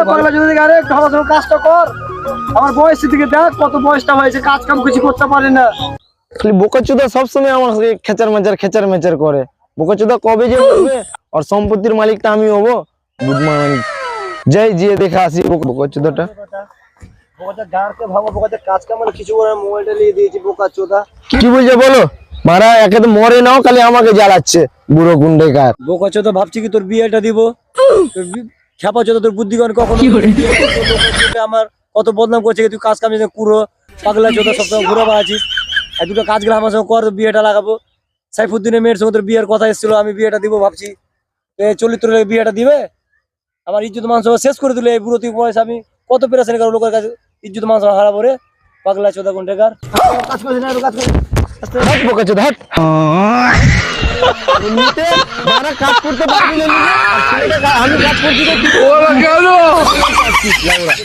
পাগলা যদি আরে ভালো কাজটা কর। আমার বয়স থেকে দেখ কত বয়সটা হয়েছে, কাজ কাম কিছু করতে পারে না। খালি বোকাচোদা সবসময় আমার খেচার মেচার করে। বোকাচোদা কবে যে বলবে আর সম্পত্তির মালিকটা আমি হবো। গুড মর্নিং, যাই যে দেখে আসি বোকাচোদাটা। কাজ কাম কিছু করে মোবাইলটা নিয়ে দিয়েছি বোকাচোদা। কি বলছে বলো মারা, একে তো মরে নাও খালি আমাকে জ্বালাচ্ছে বুড়ো গুন্ডেকার। বোকাচোদা ভাবছি কি তোর বিয়েটা দিব, খেপা চোদা তোর বুদ্ধিগণ কখনো আমার কত বদনাম করছে, তুই কাজ কাম পুরো পাগলা চোদা সবসময় ঘুরে বেড়াচ্ছিস। আর দুটো কাজ গেলে আমার সঙ্গে কর, বিয়েটা লাগাবো। সাইফুদ্দিনের মেয়ের সঙ্গে তোর বিয়ের কথা এসেছিল, আমি বিয়েটা দিব ভাবছি। চল্লিশ তোর বিয়েটা দিবে, আমার ইজ্জত মান শেষ করে দিলে এই বুড়ো তুই বয়স। আমি কত পেরেছেন কারো লোকের কাছে ইজ্জত মান হারাবো রে পাগলা চোদা কোনটাকার। কাজ করছি না, কাজ করছি বোকাচোদা হাট। এমনিতে মারা কাজ করতে পারবি না, আমি কাজ করছি।